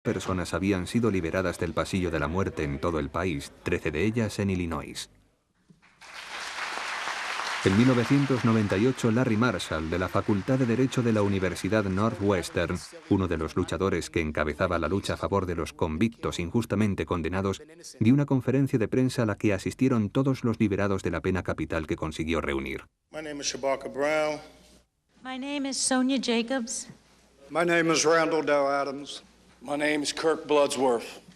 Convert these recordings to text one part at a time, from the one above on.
personas habían sido liberadas del pasillo de la muerte en todo el país, 13 de ellas en Illinois. En 1998, Larry Marshall, de la Facultad de Derecho de la Universidad Northwestern, uno de los luchadores que encabezaba la lucha a favor de los convictos injustamente condenados, dio una conferencia de prensa a la que asistieron todos los liberados de la pena capital que consiguió reunir. My name is Shabaka Brown. My name is Sonia Jacobs. My name is Randall Dow Adams. My name is Kirk Bloodsworth.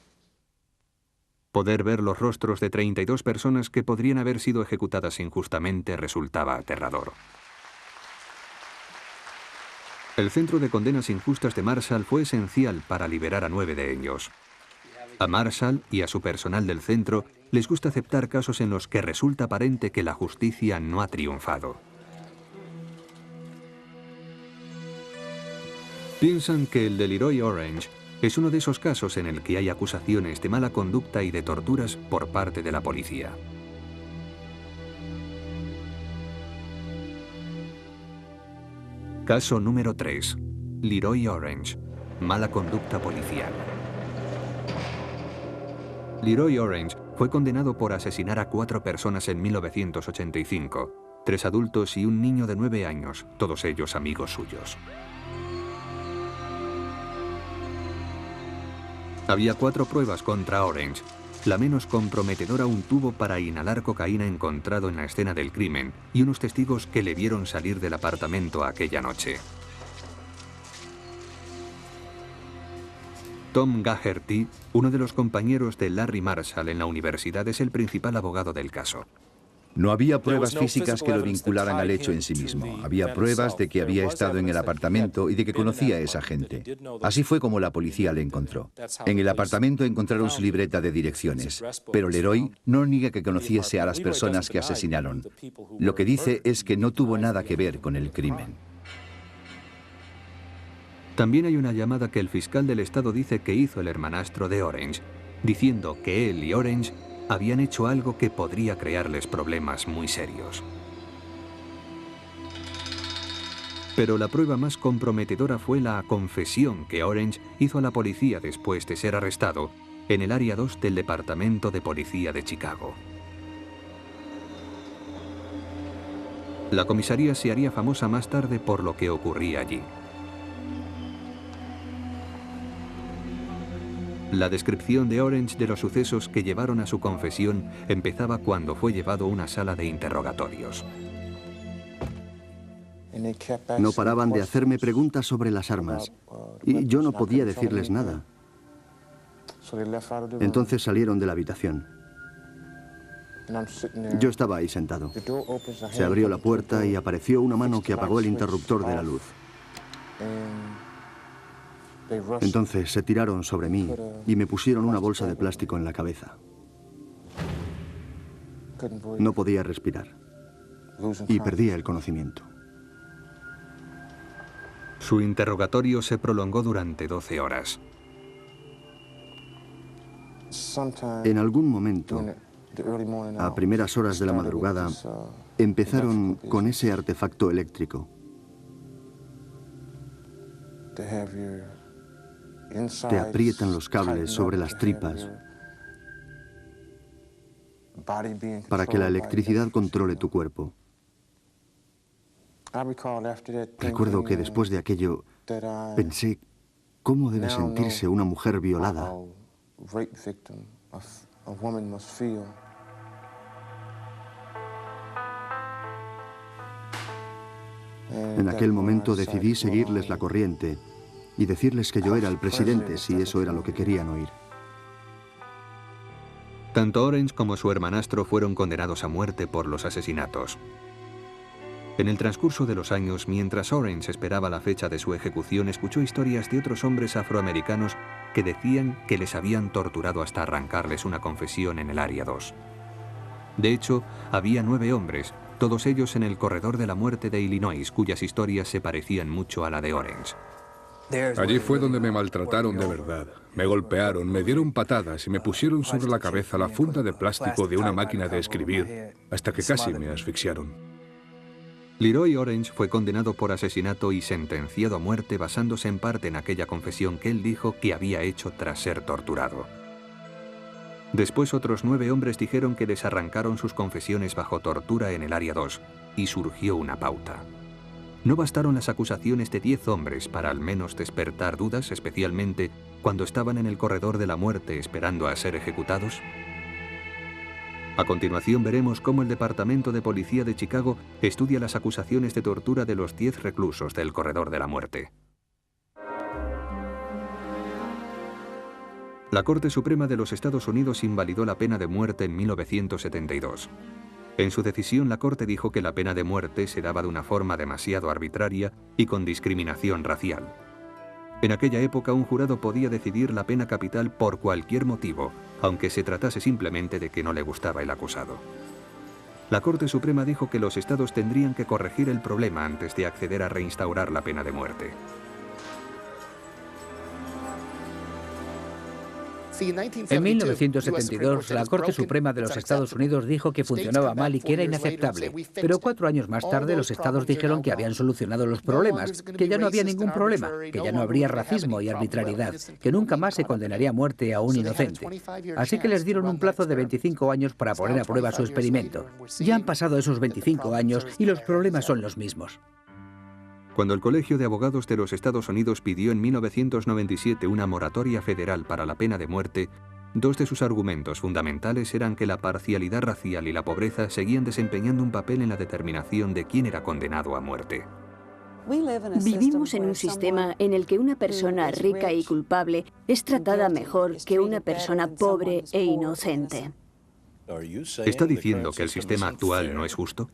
Poder ver los rostros de 32 personas que podrían haber sido ejecutadas injustamente resultaba aterrador. El centro de condenas injustas de Marshall fue esencial para liberar a 9 de ellos. A Marshall y a su personal del centro les gusta aceptar casos en los que resulta aparente que la justicia no ha triunfado. Piensan que el de Leroy Orange es uno de esos casos en el que hay acusaciones de mala conducta y de torturas por parte de la policía. Caso número 3. Leroy Orange. Mala conducta policial. Leroy Orange fue condenado por asesinar a 4 personas en 1985, 3 adultos y un niño de 9 años, todos ellos amigos suyos. Había 4 pruebas contra Orange. La menos comprometedora, un tubo para inhalar cocaína encontrado en la escena del crimen y unos testigos que le vieron salir del apartamento aquella noche. Tom Gagherty, uno de los compañeros de Larry Marshall en la universidad, es el principal abogado del caso. No había pruebas físicas que lo vincularan al hecho en sí mismo. Había pruebas de que había estado en el apartamento y de que conocía a esa gente. Así fue como la policía le encontró. En el apartamento encontraron su libreta de direcciones, pero Leroy no niega que conociese a las personas que asesinaron. Lo que dice es que no tuvo nada que ver con el crimen. También hay una llamada que el fiscal del estado dice que hizo el hermanastro de Orange, diciendo que él y Orange habían hecho algo que podría crearles problemas muy serios. Pero la prueba más comprometedora fue la confesión que Orange hizo a la policía después de ser arrestado en el Área 2 del Departamento de Policía de Chicago. La comisaría se haría famosa más tarde por lo que ocurría allí. La descripción de Orange de los sucesos que llevaron a su confesión empezaba cuando fue llevado a una sala de interrogatorios. No paraban de hacerme preguntas sobre las armas, y yo no podía decirles nada. Entonces salieron de la habitación. Yo estaba ahí sentado. Se abrió la puerta y apareció una mano que apagó el interruptor de la luz. Entonces se tiraron sobre mí y me pusieron una bolsa de plástico en la cabeza. No podía respirar y perdía el conocimiento. Su interrogatorio se prolongó durante 12 horas. En algún momento, a primeras horas de la madrugada, empezaron con ese artefacto eléctrico. Te aprietan los cables sobre las tripas para que la electricidad controle tu cuerpo. Recuerdo que después de aquello pensé, ¿cómo debe sentirse una mujer violada? En aquel momento decidí seguirles la corriente y decirles que yo era el presidente si eso era lo que querían oír. Tanto Orange como su hermanastro fueron condenados a muerte por los asesinatos. En el transcurso de los años, mientras Orange esperaba la fecha de su ejecución, escuchó historias de otros hombres afroamericanos que decían que les habían torturado hasta arrancarles una confesión en el Área 2. De hecho, había 9 hombres, todos ellos en el corredor de la muerte de Illinois, cuyas historias se parecían mucho a la de Orange. Allí fue donde me maltrataron de verdad. Me golpearon, me dieron patadas y me pusieron sobre la cabeza la funda de plástico de una máquina de escribir hasta que casi me asfixiaron. Leroy Orange fue condenado por asesinato y sentenciado a muerte basándose en parte en aquella confesión que él dijo que había hecho tras ser torturado. Después otros 9 hombres dijeron que les arrancaron sus confesiones bajo tortura en el Área 2 y surgió una pauta. No bastaron las acusaciones de 10 hombres para al menos despertar dudas, especialmente cuando estaban en el corredor de la muerte esperando a ser ejecutados. A continuación veremos cómo el Departamento de Policía de Chicago estudia las acusaciones de tortura de los 10 reclusos del corredor de la muerte. La Corte Suprema de los Estados Unidos invalidó la pena de muerte en 1972. En su decisión, la Corte dijo que la pena de muerte se daba de una forma demasiado arbitraria y con discriminación racial. En aquella época, un jurado podía decidir la pena capital por cualquier motivo, aunque se tratase simplemente de que no le gustaba el acusado. La Corte Suprema dijo que los estados tendrían que corregir el problema antes de acceder a reinstaurar la pena de muerte. En 1972, la Corte Suprema de los Estados Unidos dijo que funcionaba mal y que era inaceptable. Pero 4 años más tarde, los estados dijeron que habían solucionado los problemas, que ya no había ningún problema, que ya no habría racismo y arbitrariedad, que nunca más se condenaría a muerte a un inocente. Así que les dieron un plazo de 25 años para poner a prueba su experimento. Ya han pasado esos 25 años y los problemas son los mismos. Cuando el Colegio de Abogados de los Estados Unidos pidió en 1997 una moratoria federal para la pena de muerte, 2 de sus argumentos fundamentales eran que la parcialidad racial y la pobreza seguían desempeñando un papel en la determinación de quién era condenado a muerte. Vivimos en un sistema en el que una persona rica y culpable es tratada mejor que una persona pobre e inocente. ¿Está diciendo que el sistema actual no es justo?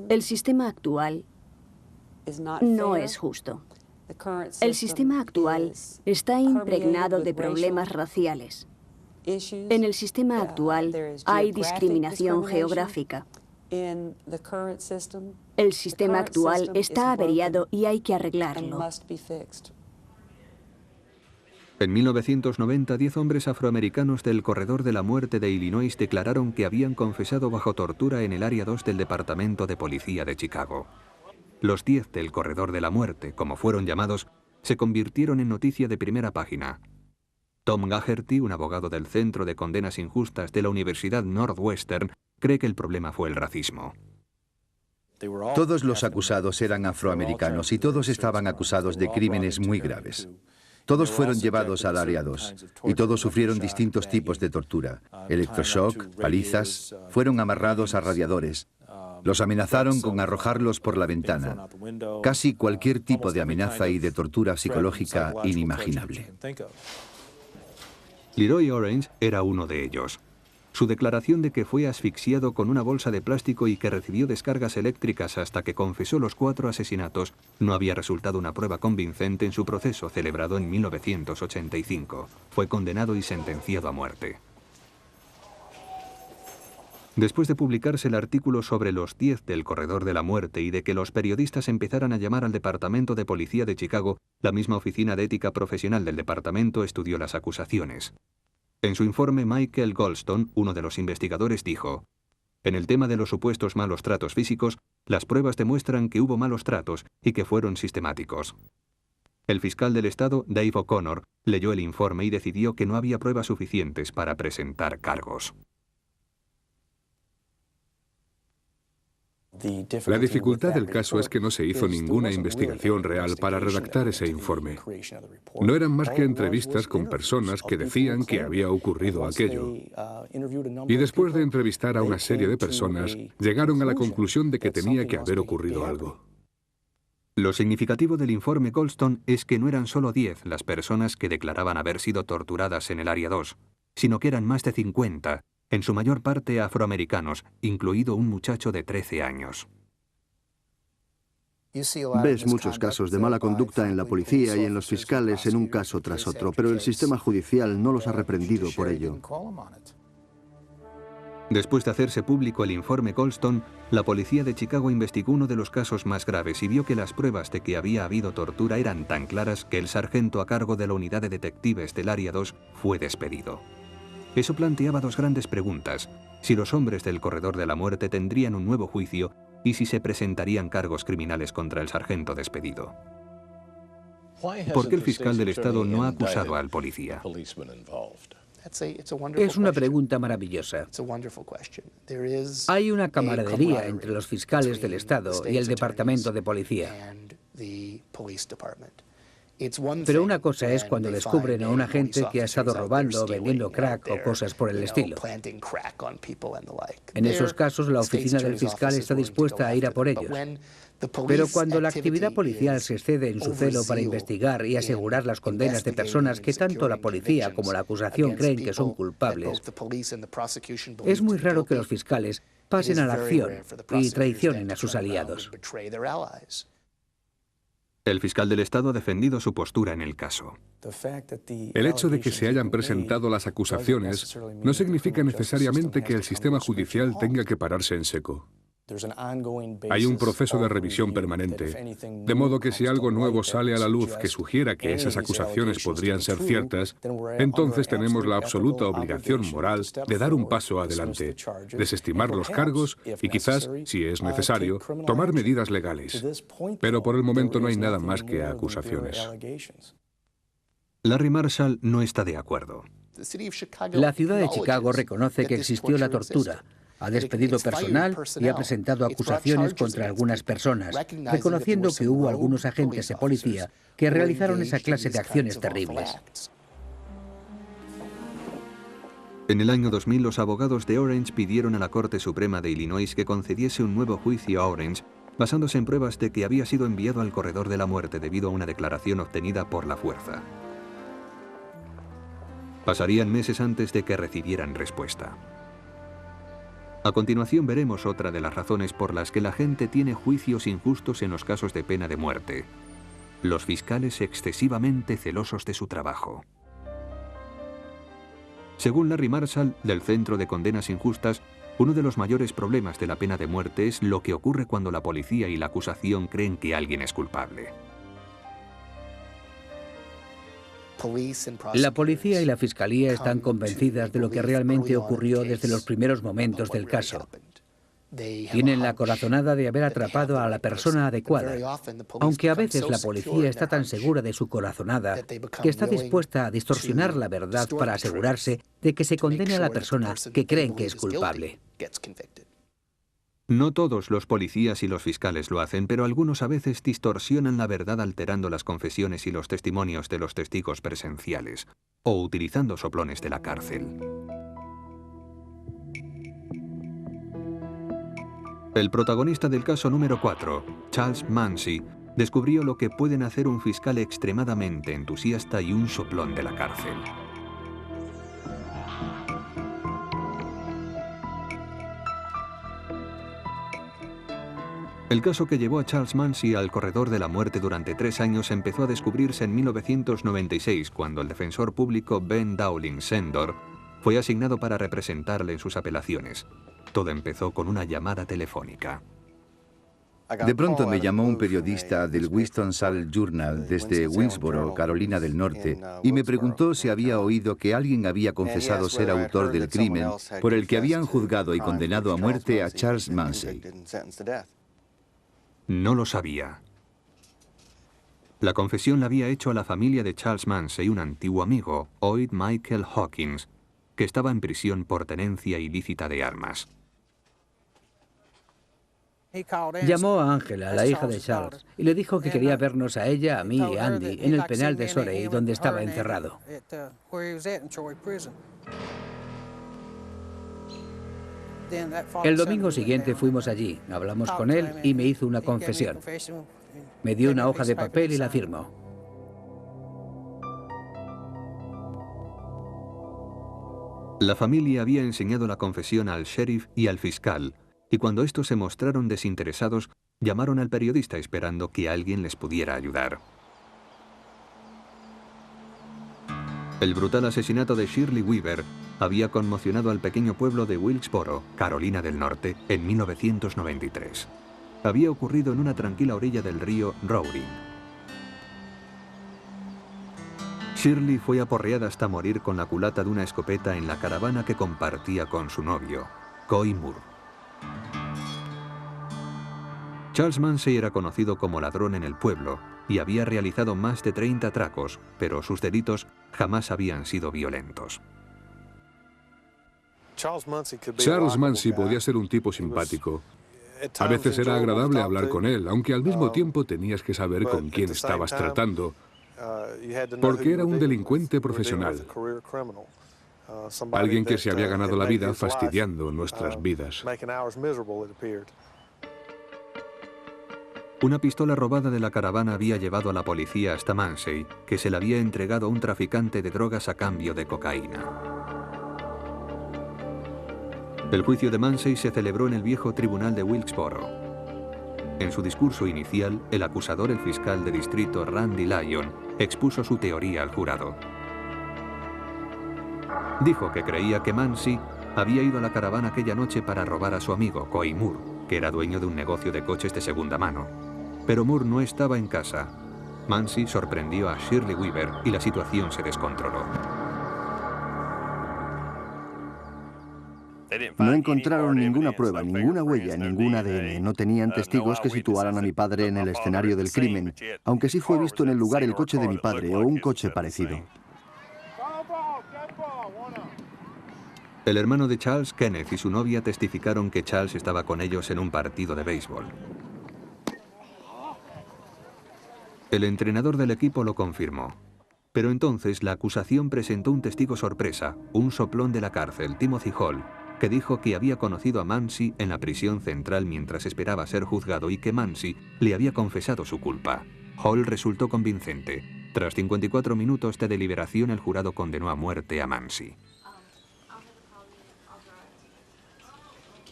El sistema actual no es justo. El sistema actual está impregnado de problemas raciales. En el sistema actual hay discriminación geográfica. El sistema actual está averiado y hay que arreglarlo. En 1990, 10 hombres afroamericanos del Corredor de la Muerte de Illinois declararon que habían confesado bajo tortura en el Área 2 del Departamento de Policía de Chicago. Los 10 del Corredor de la Muerte, como fueron llamados, se convirtieron en noticia de primera página. Tom Gagherty, un abogado del Centro de Condenas Injustas de la Universidad Northwestern, cree que el problema fue el racismo. Todos los acusados eran afroamericanos y todos estaban acusados de crímenes muy graves. Todos fueron llevados al Área 2 y todos sufrieron distintos tipos de tortura. Electroshock, palizas, fueron amarrados a radiadores. Los amenazaron con arrojarlos por la ventana. Casi cualquier tipo de amenaza y de tortura psicológica inimaginable. Leroy Orange era uno de ellos. Su declaración de que fue asfixiado con una bolsa de plástico y que recibió descargas eléctricas hasta que confesó los 4 asesinatos no había resultado una prueba convincente en su proceso celebrado en 1985. Fue condenado y sentenciado a muerte. Después de publicarse el artículo sobre los 10 del Corredor de la Muerte y de que los periodistas empezaran a llamar al Departamento de Policía de Chicago, la misma Oficina de Ética Profesional del departamento estudió las acusaciones. En su informe, Michael Goldstone, uno de los investigadores, dijo: en el tema de los supuestos malos tratos físicos, las pruebas demuestran que hubo malos tratos y que fueron sistemáticos. El fiscal del estado, Dave O'Connor, leyó el informe y decidió que no había pruebas suficientes para presentar cargos. La dificultad del caso es que no se hizo ninguna investigación real para redactar ese informe. No eran más que entrevistas con personas que decían que había ocurrido aquello. Y después de entrevistar a una serie de personas, llegaron a la conclusión de que tenía que haber ocurrido algo. Lo significativo del informe Goldstone es que no eran solo 10 las personas que declaraban haber sido torturadas en el Área 2, sino que eran más de 50, en su mayor parte afroamericanos, incluido un muchacho de 13 años. Ves muchos casos de mala conducta en la policía y en los fiscales en un caso tras otro, pero el sistema judicial no los ha reprendido por ello. Después de hacerse público el informe Goldstone, la policía de Chicago investigó uno de los casos más graves y vio que las pruebas de que había habido tortura eran tan claras que el sargento a cargo de la unidad de detectives del Área 2 fue despedido. Eso planteaba 2 grandes preguntas: si los hombres del Corredor de la Muerte tendrían un nuevo juicio y si se presentarían cargos criminales contra el sargento despedido. ¿Por qué el fiscal del estado no ha acusado al policía? Es una pregunta maravillosa. Hay una camaradería entre los fiscales del estado y el departamento de policía. Pero una cosa es cuando descubren a un agente que ha estado robando, vendiendo crack o cosas por el estilo. En esos casos, la oficina del fiscal está dispuesta a ir a por ellos. Pero cuando la actividad policial se excede en su celo para investigar y asegurar las condenas de personas que tanto la policía como la acusación creen que son culpables, es muy raro que los fiscales pasen a la acción y traicionen a sus aliados. El fiscal del estado ha defendido su postura en el caso. El hecho de que se hayan presentado las acusaciones no significa necesariamente que el sistema judicial tenga que pararse en seco. Hay un proceso de revisión permanente, de modo que si algo nuevo sale a la luz que sugiera que esas acusaciones podrían ser ciertas, entonces tenemos la absoluta obligación moral de dar un paso adelante, desestimar los cargos y quizás, si es necesario, tomar medidas legales. Pero por el momento no hay nada más que acusaciones. Larry Marshall no está de acuerdo. La ciudad de Chicago reconoce que existió la tortura. Ha despedido personal y ha presentado acusaciones contra algunas personas, reconociendo que hubo algunos agentes de policía que realizaron esa clase de acciones terribles. En el año 2000, los abogados de Orange pidieron a la Corte Suprema de Illinois que concediese un nuevo juicio a Orange, basándose en pruebas de que había sido enviado al corredor de la muerte debido a una declaración obtenida por la fuerza. Pasarían meses antes de que recibieran respuesta. A continuación veremos otra de las razones por las que la gente tiene juicios injustos en los casos de pena de muerte: los fiscales excesivamente celosos de su trabajo. Según Larry Marshall, del Centro de Condenas Injustas, uno de los mayores problemas de la pena de muerte es lo que ocurre cuando la policía y la acusación creen que alguien es culpable. La policía y la fiscalía están convencidas de lo que realmente ocurrió desde los primeros momentos del caso. Tienen la corazonada de haber atrapado a la persona adecuada, aunque a veces la policía está tan segura de su corazonada que está dispuesta a distorsionar la verdad para asegurarse de que se condene a la persona que creen que es culpable. No todos los policías y los fiscales lo hacen, pero algunos a veces distorsionan la verdad alterando las confesiones y los testimonios de los testigos presenciales, o utilizando soplones de la cárcel. El protagonista del caso número 4, Charles Mansi, descubrió lo que pueden hacer un fiscal extremadamente entusiasta y un soplón de la cárcel. El caso que llevó a Charles Mansi al corredor de la muerte durante 3 años empezó a descubrirse en 1996, cuando el defensor público Ben Dowling Sendor fue asignado para representarle en sus apelaciones. Todo empezó con una llamada telefónica. De pronto me llamó un periodista del Winston-Salem Journal desde Winsboro, Carolina del Norte, y me preguntó si había oído que alguien había confesado ser autor del crimen por el que habían juzgado y condenado a muerte a Charles Mansi. No lo sabía. La confesión la había hecho a la familia de Charles Mansi un antiguo amigo, Oyd Michael Hawkins, que estaba en prisión por tenencia ilícita de armas. Llamó a Angela, la hija de Charles, y le dijo que quería vernos a ella, a mí y a Andy en el penal de Surrey, donde estaba encerrado. El domingo siguiente fuimos allí, hablamos con él y me hizo una confesión. Me dio una hoja de papel y la firmó. La familia había enseñado la confesión al sheriff y al fiscal, y cuando estos se mostraron desinteresados, llamaron al periodista esperando que alguien les pudiera ayudar. El brutal asesinato de Shirley Weaver había conmocionado al pequeño pueblo de Wilkesboro, Carolina del Norte, en 1993. Había ocurrido en una tranquila orilla del río Roaring. Shirley fue aporreada hasta morir con la culata de una escopeta en la caravana que compartía con su novio, Coy Moore. Charles Mansey era conocido como ladrón en el pueblo y había realizado más de 30 atracos, pero sus delitos jamás habían sido violentos. Charles Mansey podía ser un tipo simpático. A veces era agradable hablar con él, aunque al mismo tiempo tenías que saber con quién estabas tratando, porque era un delincuente profesional. Alguien que se había ganado la vida fastidiando nuestras vidas. Una pistola robada de la caravana había llevado a la policía hasta Mansey, que se la había entregado a un traficante de drogas a cambio de cocaína. El juicio de Mansey se celebró en el viejo tribunal de Wilkesboro. En su discurso inicial, el acusador, el fiscal de distrito Randy Lyon, expuso su teoría al jurado. Dijo que creía que Mansey había ido a la caravana aquella noche para robar a su amigo, Coy Moore, que era dueño de un negocio de coches de segunda mano. Pero Moore no estaba en casa. Mansey sorprendió a Shirley Weaver y la situación se descontroló. No encontraron ninguna prueba, ninguna huella, ningún ADN. No tenían testigos que situaran a mi padre en el escenario del crimen, aunque sí fue visto en el lugar el coche de mi padre o un coche parecido. El hermano de Charles, Kenneth, y su novia testificaron que Charles estaba con ellos en un partido de béisbol. El entrenador del equipo lo confirmó. Pero entonces la acusación presentó un testigo sorpresa, un soplón de la cárcel, Timothy Hall, que dijo que había conocido a Mansey en la prisión central mientras esperaba ser juzgado y que Mansey le había confesado su culpa. Hall resultó convincente. Tras 54 minutos de deliberación, el jurado condenó a muerte a Mansey.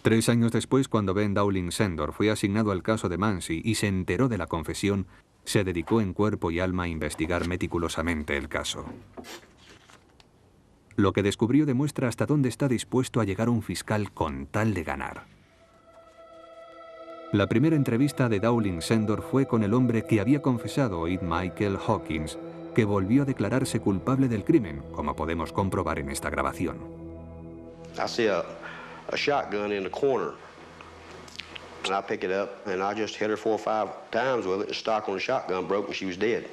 3 años después, cuando Ben Dowling Sendor fue asignado al caso de Mansey y se enteró de la confesión, se dedicó en cuerpo y alma a investigar meticulosamente el caso. Lo que descubrió demuestra hasta dónde está dispuesto a llegar un fiscal con tal de ganar. La primera entrevista de Dowling Sendor fue con el hombre que había confesado oír Michael Hawkins, que volvió a declararse culpable del crimen, como podemos comprobar en esta grabación. I see a shotgun in the corner. And I pick it up, and I just hit her 4 or 5 times with it. The stock on the shotgun broke, and she was dead.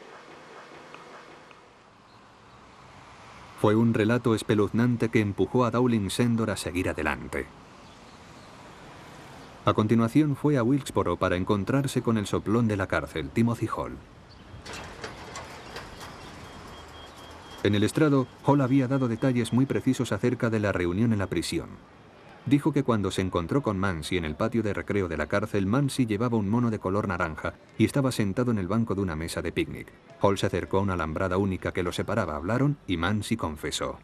Fue un relato espeluznante que empujó a Dowling Sendor a seguir adelante. A continuación fue a Wilkesboro para encontrarse con el soplón de la cárcel, Timothy Hall. En el estrado, Hall había dado detalles muy precisos acerca de la reunión en la prisión. Dijo que cuando se encontró con Mansey en el patio de recreo de la cárcel, Mansey llevaba un mono de color naranja y estaba sentado en el banco de una mesa de picnic. Hall se acercó a una alambrada única que los separaba, hablaron y Mansey confesó.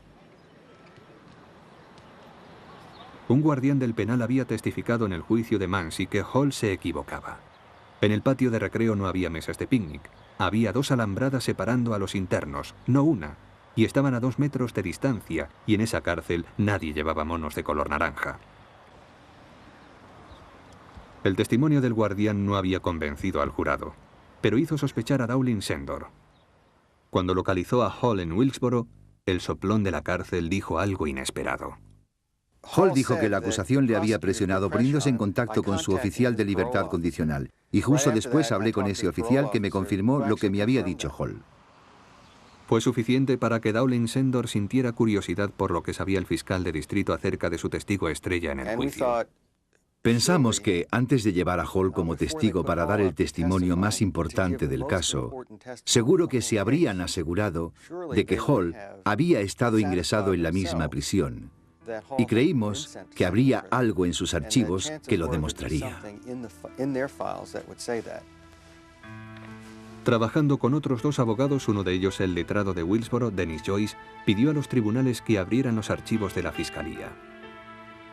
Un guardián del penal había testificado en el juicio de Mansey que Hall se equivocaba. En el patio de recreo no había mesas de picnic. Había 2 alambradas separando a los internos, no una, y estaban a 2 metros de distancia, y en esa cárcel nadie llevaba monos de color naranja. El testimonio del guardián no había convencido al jurado, pero hizo sospechar a Dowling Sendor. Cuando localizó a Hall en Wilkesboro, el soplón de la cárcel dijo algo inesperado. Hall dijo que la acusación le había presionado poniéndose en contacto con su oficial de libertad condicional, y justo después hablé con ese oficial que me confirmó lo que me había dicho Hall. Fue suficiente para que Dowling Sendor sintiera curiosidad por lo que sabía el fiscal de distrito acerca de su testigo estrella en el juicio. Pensamos que, antes de llevar a Hall como testigo para dar el testimonio más importante del caso, seguro que se habrían asegurado de que Hall había estado ingresado en la misma prisión, y creímos que habría algo en sus archivos que lo demostraría. Trabajando con otros 2 abogados, uno de ellos el letrado de Wilkesboro, Dennis Joyce, pidió a los tribunales que abrieran los archivos de la fiscalía.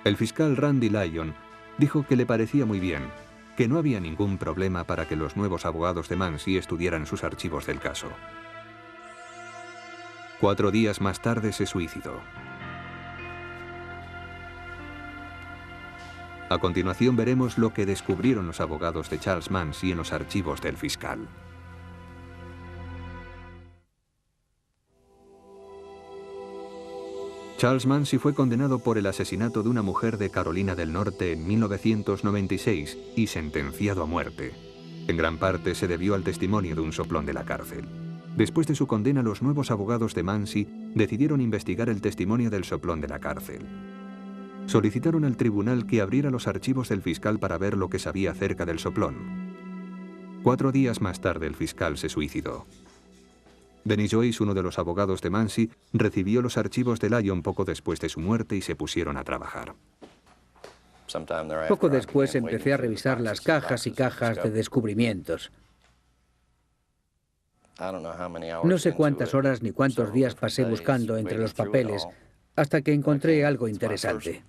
El fiscal Randy Lyon dijo que le parecía muy bien, que no había ningún problema para que los nuevos abogados de Mansey estudiaran sus archivos del caso. 4 días más tarde se suicidó. A continuación veremos lo que descubrieron los abogados de Charles Mansey en los archivos del fiscal. Charles Mansi fue condenado por el asesinato de una mujer de Carolina del Norte en 1996 y sentenciado a muerte. En gran parte se debió al testimonio de un soplón de la cárcel. Después de su condena, los nuevos abogados de Mansi decidieron investigar el testimonio del soplón de la cárcel. Solicitaron al tribunal que abriera los archivos del fiscal para ver lo que sabía acerca del soplón. 4 días más tarde, el fiscal se suicidó. Denny Joyce, uno de los abogados de Mansi, recibió los archivos de Lyon poco después de su muerte y se pusieron a trabajar. Poco después empecé a revisar las cajas y cajas de descubrimientos. No sé cuántas horas ni cuántos días pasé buscando entre los papeles hasta que encontré algo interesante.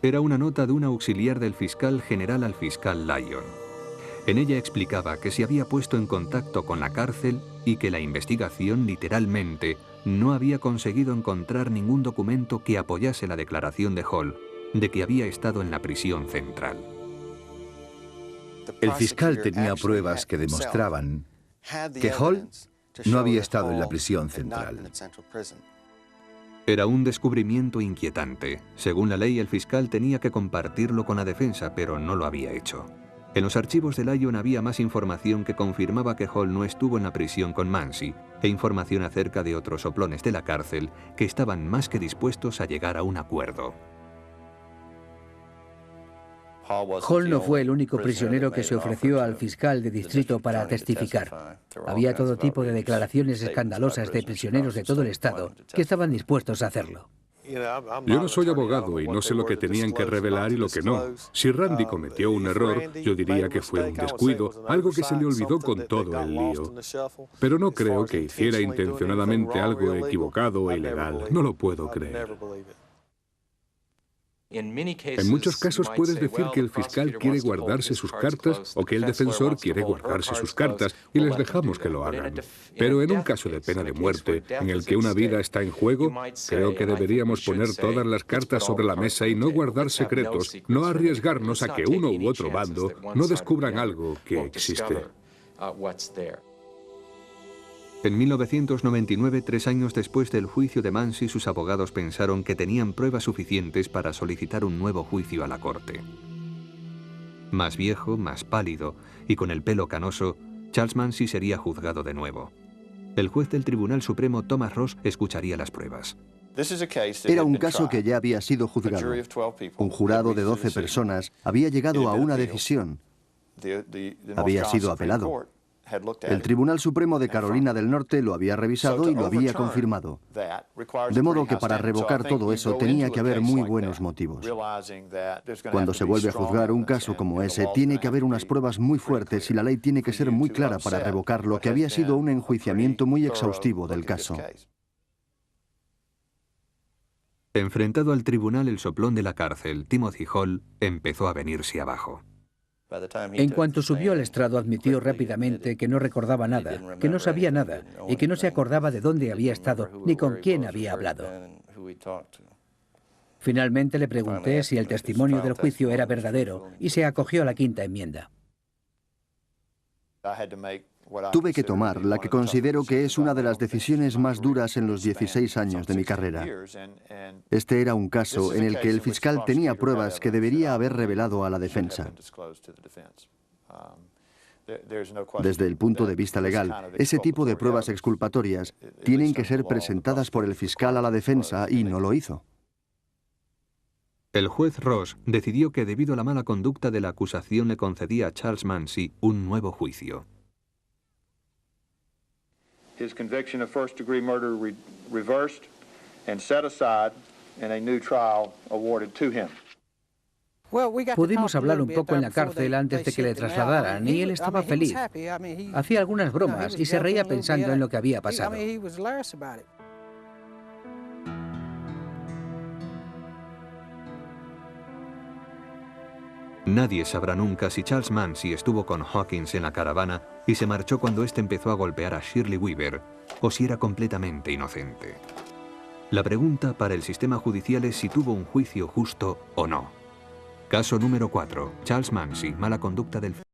Era una nota de un auxiliar del fiscal general al fiscal Lyon. En ella explicaba que se había puesto en contacto con la cárcel y que la investigación, literalmente, no había conseguido encontrar ningún documento que apoyase la declaración de Hall de que había estado en la prisión central. El fiscal tenía pruebas que demostraban que Hall no había estado en la prisión central. Era un descubrimiento inquietante. Según la ley, el fiscal tenía que compartirlo con la defensa, pero no lo había hecho. En los archivos de Lyon había más información que confirmaba que Hall no estuvo en la prisión con Mansi, e información acerca de otros soplones de la cárcel que estaban más que dispuestos a llegar a un acuerdo. Hall no fue el único prisionero que se ofreció al fiscal de distrito para testificar. Había todo tipo de declaraciones escandalosas de prisioneros de todo el estado que estaban dispuestos a hacerlo. Yo no soy abogado y no sé lo que tenían que revelar y lo que no. Si Randy cometió un error, yo diría que fue un descuido, algo que se le olvidó con todo el lío. Pero no creo que hiciera intencionadamente algo equivocado o ilegal. No lo puedo creer. En muchos casos puedes decir que el fiscal quiere guardarse sus cartas o que el defensor quiere guardarse sus cartas y les dejamos que lo hagan. Pero en un caso de pena de muerte, en el que una vida está en juego, creo que deberíamos poner todas las cartas sobre la mesa y no guardar secretos, no arriesgarnos a que uno u otro bando no descubran algo que existe. En 1999, 3 años después del juicio de Mansi, sus abogados pensaron que tenían pruebas suficientes para solicitar un nuevo juicio a la corte. Más viejo, más pálido y con el pelo canoso, Charles Mansi sería juzgado de nuevo. El juez del Tribunal Supremo, Thomas Ross, escucharía las pruebas. Era un caso que ya había sido juzgado. Un jurado de 12 personas había llegado a una decisión. Había sido apelado. El Tribunal Supremo de Carolina del Norte lo había revisado y lo había confirmado. De modo que para revocar todo eso tenía que haber muy buenos motivos. Cuando se vuelve a juzgar un caso como ese, tiene que haber unas pruebas muy fuertes y la ley tiene que ser muy clara para revocar lo que había sido un enjuiciamiento muy exhaustivo del caso. Enfrentado al tribunal, el soplón de la cárcel, Timothy Hall, empezó a venirse abajo. En cuanto subió al estrado, admitió rápidamente que no recordaba nada, que no sabía nada y que no se acordaba de dónde había estado ni con quién había hablado. Finalmente le pregunté si el testimonio del juicio era verdadero y se acogió a la quinta enmienda. Tuve que tomar la que considero que es una de las decisiones más duras en los 16 años de mi carrera. Este era un caso en el que el fiscal tenía pruebas que debería haber revelado a la defensa. Desde el punto de vista legal, ese tipo de pruebas exculpatorias tienen que ser presentadas por el fiscal a la defensa y no lo hizo. El juez Ross decidió que debido a la mala conducta de la acusación le concedía a Charles Mansi un nuevo juicio. His conviction of first-degree murder reversed and set aside and a new trial awarded to him. Pudimos hablar un poco en la cárcel antes de que le trasladaran y él estaba feliz. Hacía algunas bromas y se reía pensando en lo que había pasado. Nadie sabrá nunca si Charles Mansi estuvo con Hawkins en la caravana y se marchó cuando éste empezó a golpear a Shirley Weaver, o si era completamente inocente. La pregunta para el sistema judicial es si tuvo un juicio justo o no. Caso número 4. Charles Mansi, mala conducta del